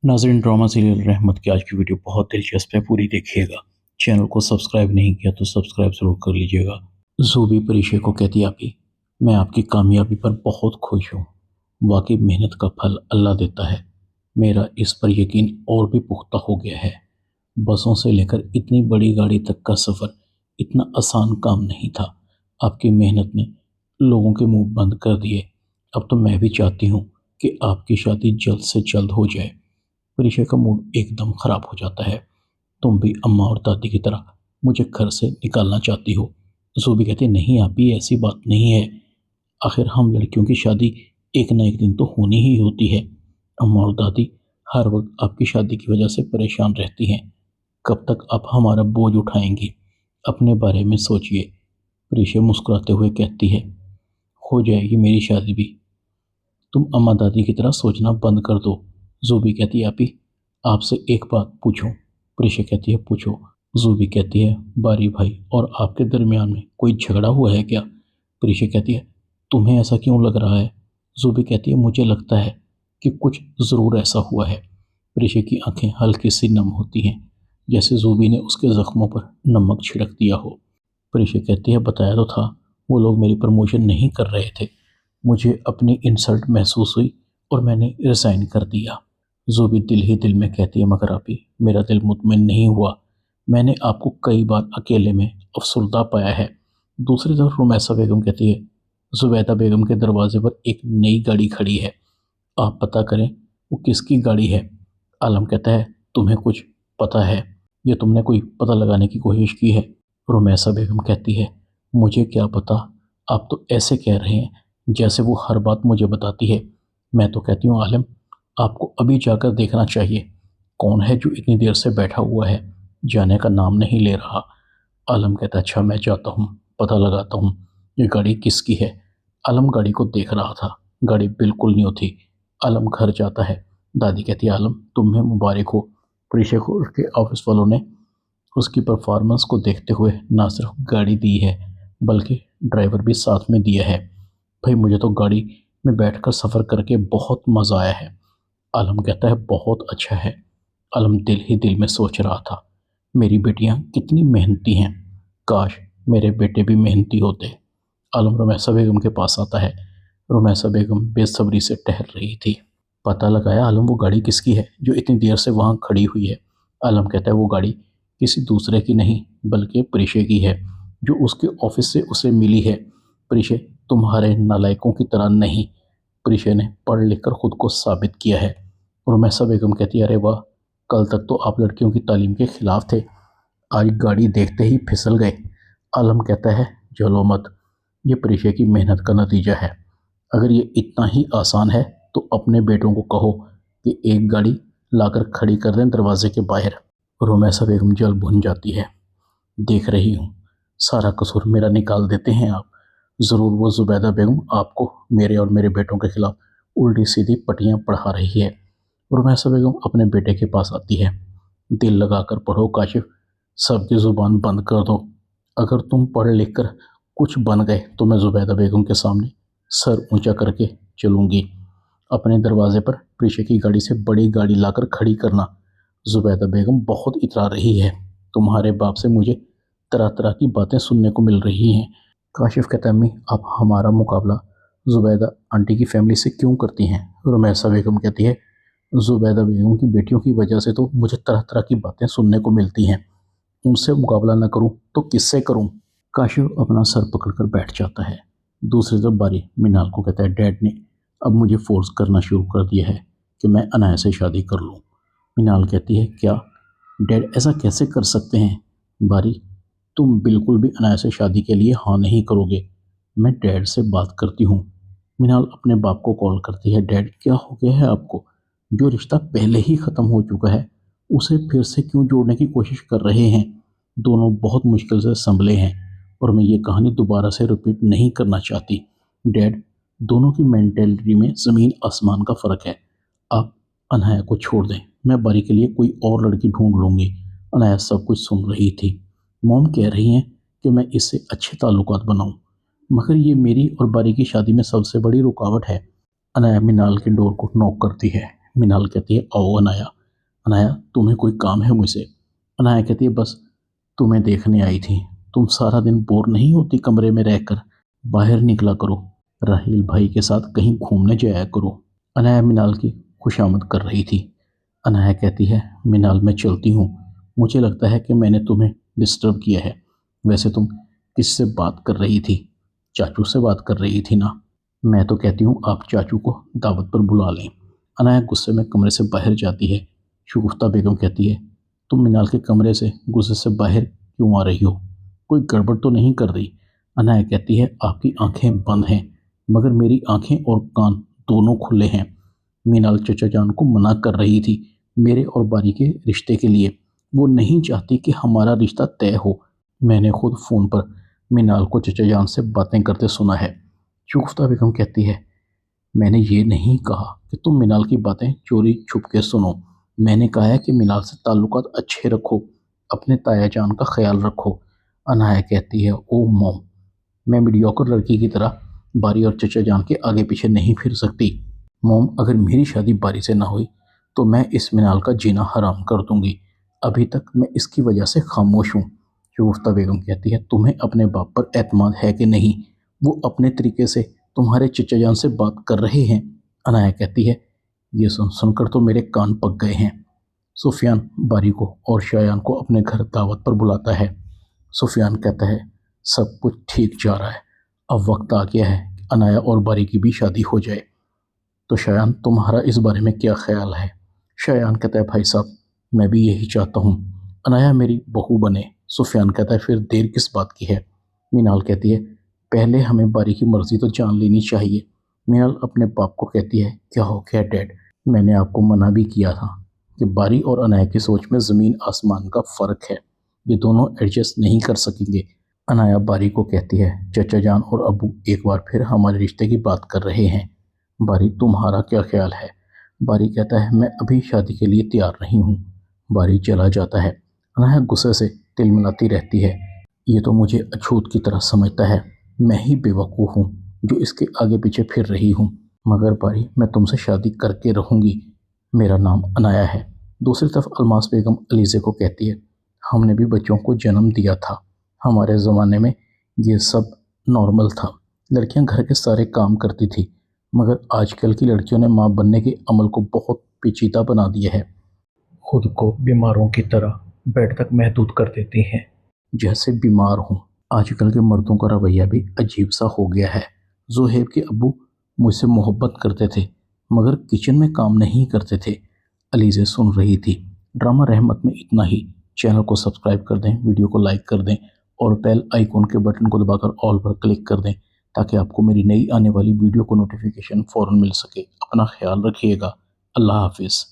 नाज़रीन, drama serial रहमत की आज की वीडियो बहुत दिलचस्प है, पूरी देखिएगा। चैनल को सब्सक्राइब नहीं किया तो सब्सक्राइब ज़रूर कर लीजिएगा। ज़ूबी परीशे को कहती आपी, मैं आपकी कामयाबी पर बहुत खुश हूँ। वाकई मेहनत का फल अल्लाह देता है। मेरा इस पर यकीन और भी पुख्ता हो गया है। बसों से लेकर इतनी बड़ी गाड़ी तक का सफ़र इतना आसान काम नहीं था। आपकी मेहनत ने लोगों के मुंह बंद कर दिए। अब तो मैं भी चाहती हूँ कि आपकी शादी जल्द से जल्द हो जाए। परिशय का मूड एकदम ख़राब हो जाता है। तुम भी अम्मा और दादी की तरह मुझे घर से निकालना चाहती हो। ज़ूबी कहती, नहीं आपी, ऐसी बात नहीं है। आखिर हम लड़कियों की शादी एक ना एक दिन तो होनी ही होती है। अम्मा और दादी हर वक्त आपकी शादी की वजह से परेशान रहती हैं। कब तक आप हमारा बोझ उठाएंगी? अपने बारे में सोचिए। परिशय मुस्कुराते हुए कहती है, हो जाएगी मेरी शादी भी। तुम अम्मा दादी की तरह सोचना बंद कर दो। ज़ूबी कहती है, आपी आपसे एक बात पूछूं? प्रीशा कहती है, पूछो। ज़ूबी कहती है, बारी भाई और आपके दरमियान में कोई झगड़ा हुआ है क्या? प्रीशा कहती है, तुम्हें ऐसा क्यों लग रहा है? ज़ूबी कहती है, मुझे लगता है कि कुछ ज़रूर ऐसा हुआ है। प्रीशा की आंखें हल्की सी नम होती हैं, जैसे ज़ूबी ने उसके ज़ख्मों पर नमक छिड़क दिया हो। प्रीशा कहती है, बताया तो था, वो लोग मेरी प्रमोशन नहीं कर रहे थे। मुझे अपनी इंसल्ट महसूस हुई और मैंने रिज़ाइन कर दिया। ज़ूबी दिल ही दिल में कहती है, मगर आपी मेरा दिल मुतमिन नहीं हुआ। मैंने आपको कई बार अकेले में अफसुर्दा पाया है। दूसरी तरफ रुमैसा बेगम कहती है, ज़ुबैदा बेगम के दरवाजे पर एक नई गाड़ी खड़ी है, आप पता करें वो किसकी गाड़ी है। आलम कहता है, तुम्हें कुछ पता है? ये तुमने कोई पता लगाने की कोशिश की है? रुमैसा बेगम कहती है, मुझे क्या पता, आप तो ऐसे कह रहे हैं जैसे वो हर बात मुझे बताती है। मैं तो कहती हूँ आलम, आपको अभी जाकर देखना चाहिए, कौन है जो इतनी देर से बैठा हुआ है, जाने का नाम नहीं ले रहा। आलम कहता है, अच्छा मैं जाता हूँ, पता लगाता हूँ ये गाड़ी किसकी है। आलम गाड़ी को देख रहा था, गाड़ी बिल्कुल न्यू थी। आलम घर जाता है। दादी कहती है, आलम तुम्हें मुबारक हो। प्रीशा को उसके ऑफिस वालों ने उसकी परफॉर्मेंस को देखते हुए ना सिर्फ गाड़ी दी है बल्कि ड्राइवर भी साथ में दिया है। भाई मुझे तो गाड़ी में बैठकर सफ़र करके बहुत मज़ा आया है। आलम कहता है, बहुत अच्छा है। आलम दिल ही दिल में सोच रहा था, मेरी बेटियां कितनी मेहनती हैं, काश मेरे बेटे भी मेहनती होते। आलम रुमैसा बेगम के पास आता है। रुमैसा बेगम बेसब्री से टहल रही थी। पता लगाया आलम वो गाड़ी किसकी है जो इतनी देर से वहाँ खड़ी हुई है? आलम कहता है, वो गाड़ी किसी दूसरे की नहीं बल्कि प्रीशे की है, जो उसके ऑफिस से उसे मिली है। प्रीशे तुम्हारे नालायकों की तरह नहीं, प्रीशे ने पढ़ लिख कर खुद को साबित किया है। रुमैसा बेगम कहती है, अरे वाह, कल तक तो आप लड़कियों की तालीम के खिलाफ थे, आज गाड़ी देखते ही फिसल गए। आलम कहता है, चलो मत, ये प्रीशे की मेहनत का नतीजा है। अगर ये इतना ही आसान है तो अपने बेटों को कहो कि एक गाड़ी लाकर खड़ी कर दें दरवाजे के बाहर। रुमैसा बेगम जल भुन जाती है। देख रही हूँ, सारा कसूर मेरा निकाल देते हैं आप। ज़रूर वो ज़ुबैदा बेगम आपको मेरे और मेरे बेटों के खिलाफ उल्टी सीधी पटियाँ पढ़ा रही है। रुमैसा बेगम अपने बेटे के पास आती है। दिल लगाकर पढ़ो काशिफ, सबकी ज़ुबान बंद कर दो। अगर तुम पढ़ लिख कर कुछ बन गए तो मैं ज़ुबैदा बेगम के सामने सर ऊंचा करके चलूँगी। अपने दरवाजे पर प्रीशा की गाड़ी से बड़ी गाड़ी लाकर खड़ी करना। ज़ुबैदा बेगम बहुत इतरा रही है, तुम्हारे बाप से मुझे तरह तरह की बातें सुनने को मिल रही हैं। काशिफ कहता है, अम्मी आप हमारा मुकाबला ज़ुबैदा आंटी की फैमिली से क्यों करती हैं? रुमैसा बेगम कहती है, ज़ुबैदा बेगम की बेटियों की वजह से तो मुझे तरह तरह की बातें सुनने को मिलती हैं, उनसे मुकाबला न करूं तो किससे करूं? काशिफ अपना सर पकड़कर बैठ जाता है। दूसरी तरफ बारी मिनाल को कहता है, डैड ने अब मुझे फोर्स करना शुरू कर दिया है कि मैं अनाया से शादी कर लूं। मिनाल कहती है, क्या डैड ऐसा कैसे कर सकते हैं? बारी, तुम बिल्कुल भी अनाया से शादी के लिए हाँ नहीं करोगे, मैं डैड से बात करती हूँ। मिनाल अपने बाप को कॉल करती है, डैड क्या हो गया है आपको? जो रिश्ता पहले ही ख़त्म हो चुका है उसे फिर से क्यों जोड़ने की कोशिश कर रहे हैं? दोनों बहुत मुश्किल से संभले हैं और मैं ये कहानी दोबारा से रिपीट नहीं करना चाहती। डैड, दोनों की मेंटेलिटी में ज़मीन आसमान का फ़र्क है। आप अनाया को छोड़ दें, मैं बारी के लिए कोई और लड़की ढूंढ लूँगी। अनाया सब कुछ सुन रही थी। मॉम कह रही हैं कि मैं इससे अच्छे ताल्लुकात बनाऊं, मगर ये मेरी और बारी की शादी में सबसे बड़ी रुकावट है। अनाया मिनाल के डोर को नॉक करती है। मिनाल कहती है आओ अनाया। अनाया तुम्हें कोई काम है मुझसे? अनाया कहती है बस तुम्हें देखने आई थी। तुम सारा दिन बोर नहीं होती कमरे में रहकर? बाहर निकला करो, राहील भाई के साथ कहीं घूमने जाया करो। अनाया मिनाल की खुशामद कर रही थी। अनाया कहती है मिनाल मैं चलती हूँ, मुझे लगता है कि मैंने तुम्हें डिस्टर्ब किया है। वैसे तुम किससे बात कर रही थी? चाचू से बात कर रही थी ना? मैं तो कहती हूँ आप चाचू को दावत पर बुला लें। अनाया गुस्से में कमरे से बाहर जाती है। शगुफ्ता बेगम कहती है तुम मिनाल के कमरे से गुस्से से बाहर क्यों आ रही हो? कोई गड़बड़ तो नहीं कर रही? अनाया कहती है आपकी आंखें बंद हैं मगर मेरी आंखें और कान दोनों खुले हैं। मीनाल चचा जान को मना कर रही थी मेरे और बारी के रिश्ते के लिए। वो नहीं चाहती कि हमारा रिश्ता तय हो। मैंने खुद फ़ोन पर मीनाल को चचा जान से बातें करते सुना है। शगुफ्ता बेगम कहती है मैंने ये नहीं कहा कि तुम मिनाल की बातें चोरी छुप के सुनो। मैंने कहा है कि मिनाल से ताल्लुकात अच्छे रखो, अपने ताया जान का ख्याल रखो। अनाया कहती है ओ मॉम, मैं मीडियोकर लड़की की तरह बारी और चचा जान के आगे पीछे नहीं फिर सकती। मॉम अगर मेरी शादी बारी से ना हुई तो मैं इस मिनाल का जीना हराम कर दूंगी। अभी तक मैं इसकी वजह से खामोश हूँ। शगुफ्ता बेगम कहती है तुम्हें अपने बाप पर एतमाद है कि नहीं? वो अपने तरीके से तुम्हारे चचा जान से बात कर रहे हैं। अनाया कहती है ये सुनकर तो मेरे कान पक गए हैं। सुफियान बारी को और शायान को अपने घर दावत पर बुलाता है। सुफियान कहता है सब कुछ ठीक जा रहा है, अब वक्त आ गया है कि अनाया और बारी की भी शादी हो जाए। तो शायान तुम्हारा इस बारे में क्या ख्याल है? शायान कहता है भाई साहब मैं भी यही चाहता हूँ, अनाया मेरी बहू बने। सुफियान कहता है फिर देर किस बात की है? मीनाल कहती है पहले हमें बारी की मर्जी तो जान लेनी चाहिए। मीनाल अपने बाप को कहती है क्या हो गया डैड, मैंने आपको मना भी किया था कि बारी और अनाया की सोच में ज़मीन आसमान का फ़र्क है, ये दोनों एडजस्ट नहीं कर सकेंगे। अनाया बारी को कहती है चचा जान और अबू एक बार फिर हमारे रिश्ते की बात कर रहे हैं, बारी तुम्हारा क्या ख्याल है? बारी कहता है मैं अभी शादी के लिए तैयार नहीं हूँ। बारी चला जाता है। अनाया गुस्से से तिलमिलाती रहती है ये तो मुझे अछूत की तरह समझता है, मैं ही बेवकूफ़ हूँ जो इसके आगे पीछे फिर रही हूँ। मगर बारी मैं तुमसे शादी करके रहूँगी, मेरा नाम अनाया है। दूसरी तरफ अलमास बेगम अलीज़े को कहती है हमने भी बच्चों को जन्म दिया था, हमारे ज़माने में ये सब नॉर्मल था, लड़कियां घर के सारे काम करती थी। मगर आजकल की लड़कियों ने माँ बनने के अमल को बहुत पेचीदा बना दिया है, खुद को बीमारों की तरह बेड तक महदूद कर देती हैं जैसे बीमार हूँ। आजकल के मर्दों का रवैया भी अजीब सा हो गया है। ज़ुहैब के अब्बू मुझसे मोहब्बत करते थे मगर किचन में काम नहीं करते थे। अलीज़े सुन रही थी। ड्रामा रहमत में इतना ही। चैनल को सब्सक्राइब कर दें, वीडियो को लाइक कर दें और बेल आइकॉन के बटन को दबाकर ऑल पर क्लिक कर दें ताकि आपको मेरी नई आने वाली वीडियो को नोटिफिकेशन फ़ौरन मिल सके। अपना ख्याल रखिएगा। अल्लाह हाफिज़।